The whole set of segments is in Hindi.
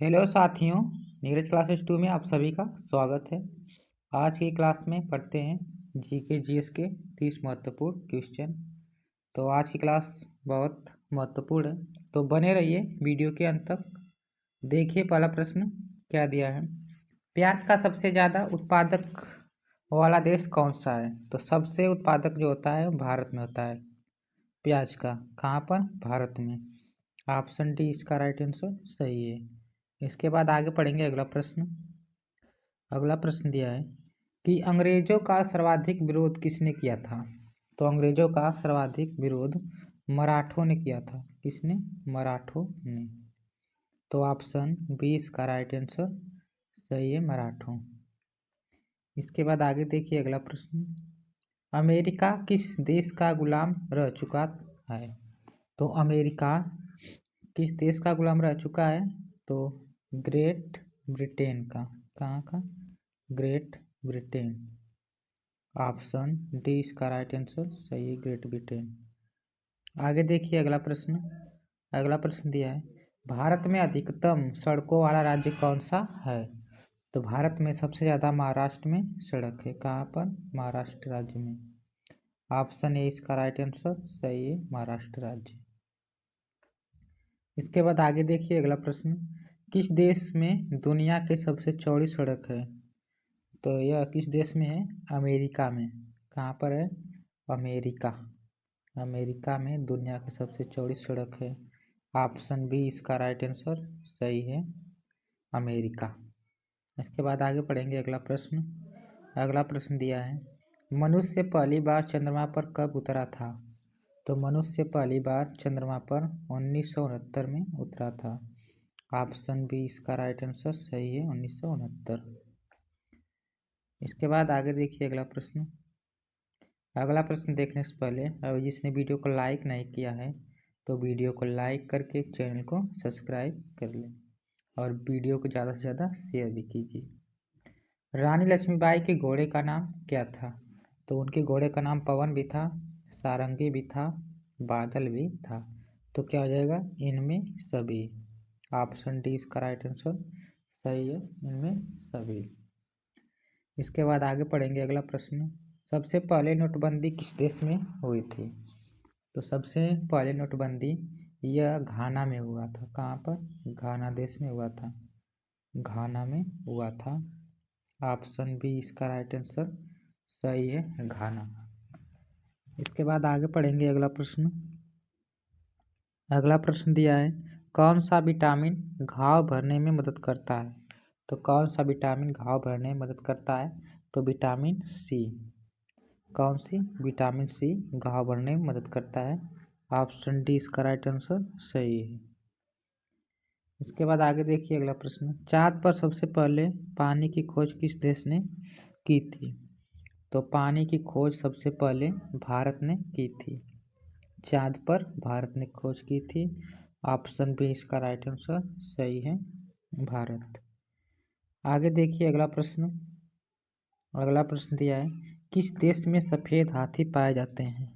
हेलो साथियों, नीरज क्लासेस 2 में आप सभी का स्वागत है। आज की क्लास में पढ़ते हैं जीके जीएस के 30 महत्वपूर्ण क्वेश्चन। तो आज की क्लास बहुत महत्वपूर्ण है, तो बने रहिए वीडियो के अंत तक। देखिए पहला प्रश्न क्या दिया है। प्याज का सबसे ज़्यादा उत्पादक वाला देश कौन सा है? तो सबसे उत्पादक जो होता है भारत में होता है प्याज का। कहाँ पर? भारत में। ऑप्शन डी इसका राइट आंसर सही है। इसके बाद आगे पढ़ेंगे अगला प्रश्न। अगला प्रश्न दिया है कि अंग्रेजों का सर्वाधिक विरोध किसने किया था? तो अंग्रेजों का सर्वाधिक विरोध मराठों ने किया था। किसने? मराठों ने। तो ऑप्शन बी इसका राइट आंसर सही है, मराठों। इसके बाद आगे देखिए अगला प्रश्न। अमेरिका किस देश का गुलाम रह चुका है? तो अमेरिका किस देश का गुलाम रह चुका है? तो ग्रेट ब्रिटेन का। कहाँ का? Great Britain. ऑप्शन डी इसका राइट आंसर सही है, ग्रेट ब्रिटेन। आगे देखिए अगला प्रश्न। अगला प्रश्न दिया है भारत में अधिकतम सड़कों वाला राज्य कौन सा है? तो भारत में सबसे ज़्यादा महाराष्ट्र में सड़क है। कहाँ पर? महाराष्ट्र राज्य में। ऑप्शन ए इसका राइट आंसर सही है, महाराष्ट्र राज्य। इसके बाद आगे देखिए अगला प्रश्न। किस देश में दुनिया की सबसे चौड़ी सड़क है? तो यह किस देश में है? अमेरिका में। कहाँ पर है? अमेरिका। अमेरिका में दुनिया की सबसे चौड़ी सड़क है। ऑप्शन बी इसका राइट आंसर सही है, अमेरिका। इसके बाद आगे पढ़ेंगे अगला प्रश्न। अगला प्रश्न दिया है मनुष्य पहली बार चंद्रमा पर कब उतरा था? तो मनुष्य पहली बार चंद्रमा पर 1969 में उतरा था। ऑप्शन बी इसका राइट आंसर सही है, 1969। इसके बाद आगे देखिए अगला प्रश्न। अगला प्रश्न देखने से पहले अब जिसने वीडियो को लाइक नहीं किया है तो वीडियो को लाइक करके चैनल को सब्सक्राइब कर लें और वीडियो को ज़्यादा से ज़्यादा शेयर भी कीजिए। रानी लक्ष्मीबाई के घोड़े का नाम क्या था? तो उनके घोड़े का नाम पवन भी था, सारंगी भी था, बादल भी था। तो क्या हो जाएगा? इनमें सभी। ऑप्शन डी इसका राइट आंसर सही है, इनमें सभी। इसके बाद आगे पढ़ेंगे अगला प्रश्न। सबसे पहले नोटबंदी किस देश में हुई थी? तो सबसे पहले नोटबंदी यह घाना में हुआ था। कहाँ पर? घाना देश में हुआ था। घाना में हुआ था। ऑप्शन बी इसका राइट आंसर सही है, घाना। इसके बाद आगे पढ़ेंगे अगला प्रश्न। अगला प्रश्न दिया है कौन सा विटामिन घाव भरने में मदद करता है? तो कौन सा विटामिन घाव भरने में मदद करता है? तो विटामिन सी। कौन सी? विटामिन सी घाव भरने में मदद करता है। ऑप्शन डी इसका राइट आंसर सही है। इसके बाद आगे देखिए अगला प्रश्न। चाँद पर सबसे पहले पानी की खोज किस देश ने की थी? तो पानी की खोज सबसे पहले भारत ने की थी। चाँद पर भारत ने खोज की थी। ऑप्शन बी इसका राइट आंसर सही है, भारत। आगे देखिए अगला प्रश्न। अगला प्रश्न दिया है किस देश में सफ़ेद हाथी पाए जाते हैं?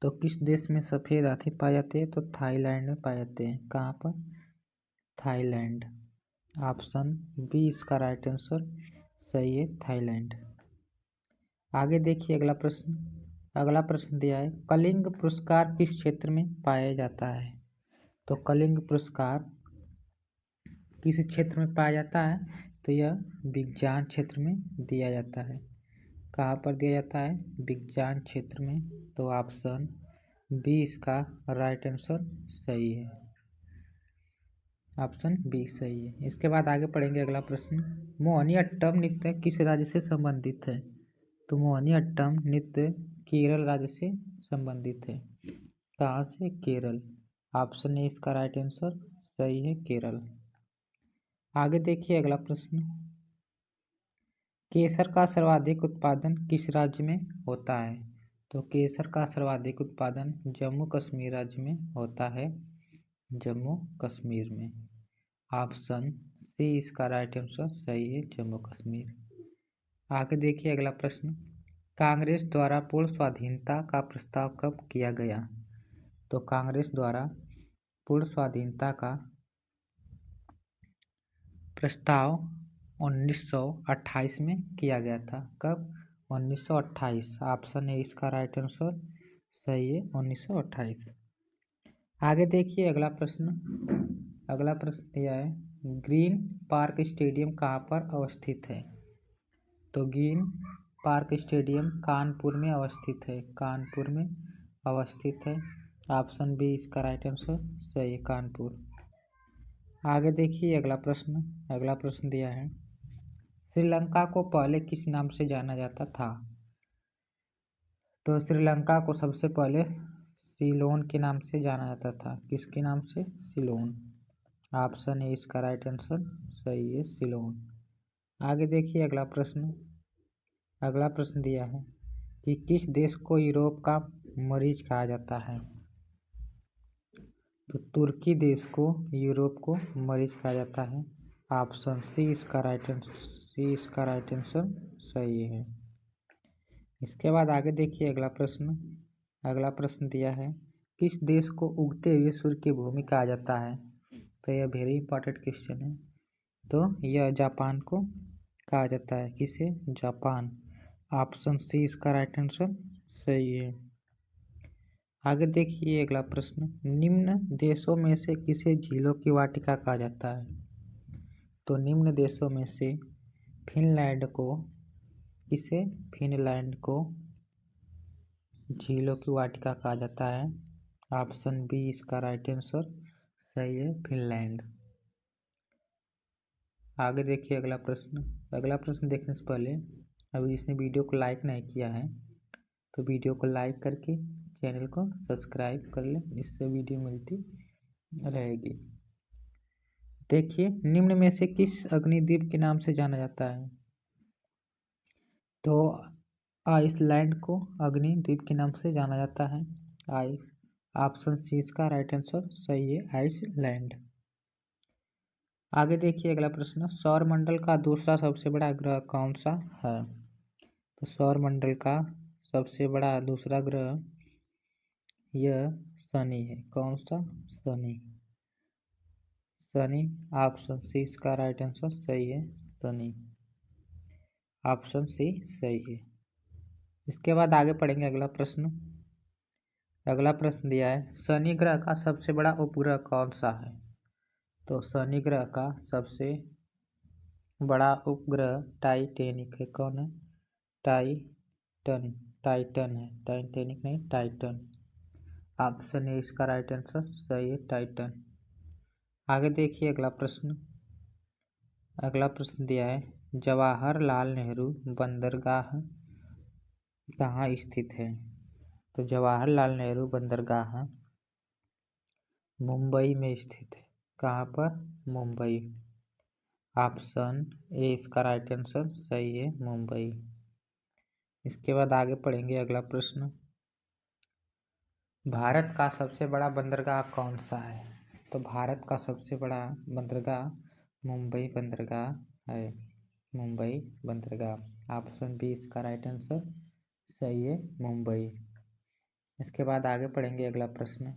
तो किस देश में सफ़ेद हाथी पाए जाते हैं? तो थाईलैंड में पाए जाते हैं। कहाँ पर? थाईलैंड। ऑप्शन बी इसका राइट आंसर सही है, थाईलैंड। आगे देखिए अगला प्रश्न। अगला प्रश्न दिया है कलिंग पुरस्कार किस क्षेत्र में पाया जाता है? तो कलिंग पुरस्कार किस क्षेत्र में पाया जाता है? तो यह विज्ञान क्षेत्र में दिया जाता है। कहाँ पर दिया जाता है? विज्ञान क्षेत्र में। तो ऑप्शन बी इसका राइट आंसर सही है, ऑप्शन बी सही है। इसके बाद आगे पढ़ेंगे अगला प्रश्न। मोहिनीअट्टम नृत्य किस राज्य से संबंधित है? तो मोहिनीअट्टम नृत्य केरल राज्य से संबंधित है। कहाँ से? केरल। ऑप्शन ए इसका राइट आंसर सही है, केरल। आगे देखिए अगला प्रश्न। केसर का सर्वाधिक उत्पादन किस राज्य में होता है? तो केसर का सर्वाधिक उत्पादन जम्मू कश्मीर राज्य में होता है, जम्मू कश्मीर में। ऑप्शन सी इसका राइट आंसर सही है, जम्मू कश्मीर। आगे देखिए अगला प्रश्न। कांग्रेस द्वारा पूर्ण स्वाधीनता का प्रस्ताव कब किया गया? तो कांग्रेस द्वारा पूर्ण स्वाधीनता का प्रस्ताव 1928 में किया गया था। कब? 1928। ऑप्शन है इसका राइट आंसर सही है, 1928। आगे देखिए अगला प्रश्न दिया है, ग्रीन पार्क स्टेडियम कहाँ पर अवस्थित है? तो ग्रीन पार्क स्टेडियम कानपुर में अवस्थित है, कानपुर में अवस्थित है। ऑप्शन बी इसका राइट आंसर सही है, कानपुर। आगे देखिए अगला प्रश्न दिया है, श्रीलंका को पहले किस नाम से जाना जाता था? तो श्रीलंका को सबसे पहले सीलोन के नाम से जाना जाता था। किसके नाम से? सीलोन। ऑप्शन है इसका राइट आंसर सही है, सीलोन। आगे देखिए अगला प्रश्न दिया है कि किस देश को यूरोप का मरीज कहा जाता है? तो तुर्की देश को यूरोप को मरीज कहा जाता है। ऑप्शन सी इसका राइट आंसर सही है। इसके बाद आगे देखिए अगला प्रश्न दिया है, किस देश को उगते हुए सूर्य की भूमि कहा जाता है? तो यह वेरी इंपॉर्टेंट क्वेश्चन है। तो यह जापान को कहा जाता है। किसे? जापान। ऑप्शन सी इसका राइट आंसर सही है। आगे देखिए अगला प्रश्न, निम्न देशों में से किसे झीलों की वाटिका कहा जाता है? तो निम्न देशों में से फिनलैंड को झीलों की वाटिका कहा जाता है। ऑप्शन बी इसका राइट आंसर सही है, फिनलैंड। आगे देखिए अगला प्रश्न देखने से पहले अभी जिसने वीडियो को लाइक नहीं किया है तो वीडियो को लाइक करके चैनल को सब्सक्राइब कर लें, इससे वीडियो मिलती रहेगी। देखिए निम्न में से किस अग्निद्वीप के नाम से जाना जाता है? तो आइसलैंड को अग्निद्वीप के नाम से जाना जाता है। ऑप्शन सी इसका राइट आंसर सही है, आइसलैंड। आगे देखिए अगला प्रश्न, सौरमंडल का दूसरा सबसे बड़ा ग्रह कौन सा है? तो सौरमंडल का सबसे बड़ा दूसरा ग्रह यह शनि है। कौन सा? शनि। ऑप्शन सी इसका राइट आंसर सही है, शनि। ऑप्शन सी सही है। इसके बाद आगे पढ़ेंगे अगला प्रश्न दिया है, शनि ग्रह का सबसे बड़ा उपग्रह कौन सा है? तो शनि ग्रह का सबसे बड़ा उपग्रह टाइटैनिक है। कौन है? टाइटन है, टाइटैनिक नहीं, टाइटन। ऑप्शन ए इसका राइट आंसर सही है, टाइटन। आगे देखिए अगला प्रश्न दिया है, जवाहरलाल नेहरू बंदरगाह कहाँ स्थित है? तो जवाहरलाल नेहरू बंदरगाह मुंबई में स्थित है। कहाँ पर? मुंबई। ऑप्शन ए इसका राइट आंसर सही है, मुंबई। इसके बाद आगे पढ़ेंगे अगला प्रश्न, भारत का सबसे बड़ा बंदरगाह कौन सा है? तो भारत का सबसे बड़ा बंदरगाह मुंबई बंदरगाह है, मुंबई बंदरगाह। ऑप्शन बी इसका राइट आंसर सही है, मुंबई। इसके बाद आगे पढ़ेंगे अगला प्रश्न।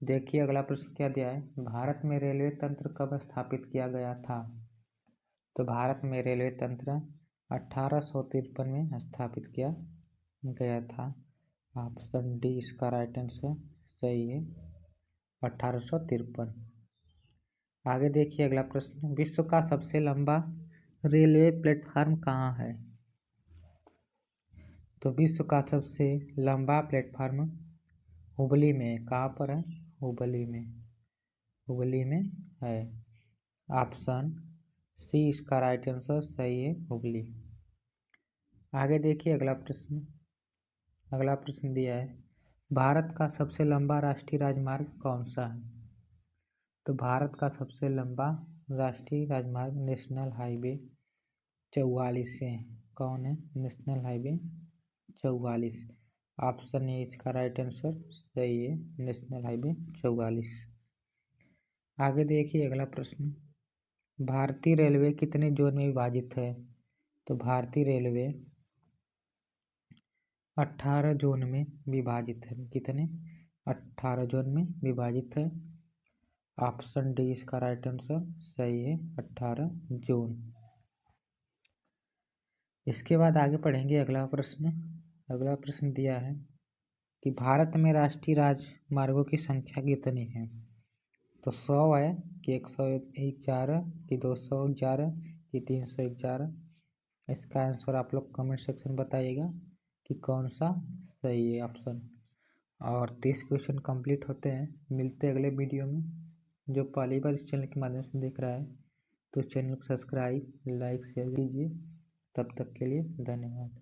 देखिए अगला प्रश्न क्या दिया है, भारत में रेलवे तंत्र कब स्थापित किया गया था? तो भारत में रेलवे तंत्र 1853 में स्थापित किया गया था। ऑप्शन डी इसका राइट आंसर सही है, 1853। आगे देखिए अगला प्रश्न, विश्व का सबसे लंबा रेलवे प्लेटफार्म कहाँ है? तो विश्व का सबसे लंबा प्लेटफार्म हुबली में। कहाँ पर है? हुबली में है। ऑप्शन सी इसका राइट आंसर सही है, हुबली। आगे देखिए अगला प्रश्न दिया है, भारत का सबसे लंबा राष्ट्रीय राजमार्ग कौन सा है? तो भारत का सबसे लंबा राष्ट्रीय राजमार्ग नेशनल हाईवे 44 है। कौन है? National highway 44। ऑप्शन ए इसका राइट आंसर सही है, नेशनल हाईवे 44। आगे देखिए अगला प्रश्न, भारतीय रेलवे कितने जोन में विभाजित है? तो भारतीय रेलवे 18 जोन में विभाजित है। कितने? 18 जोन में विभाजित है। ऑप्शन डी इसका राइट आंसर सही है, 18 जून। इसके बाद आगे पढ़ेंगे अगला प्रश्न। अगला प्रश्न दिया है कि भारत में राष्ट्रीय राजमार्गों की संख्या कितनी है। तो 100 है कि 111 कि 211 कि 311। इसका आंसर आप लोग कमेंट सेक्शन बताइएगा कि कौन सा सही है ऑप्शन। और 30 क्वेश्चन कंप्लीट होते हैं। मिलते हैं अगले वीडियो में। जो पहली बार इस चैनल के माध्यम से देख रहा है तो चैनल को सब्सक्राइब, लाइक, शेयर कीजिए। तब तक के लिए धन्यवाद।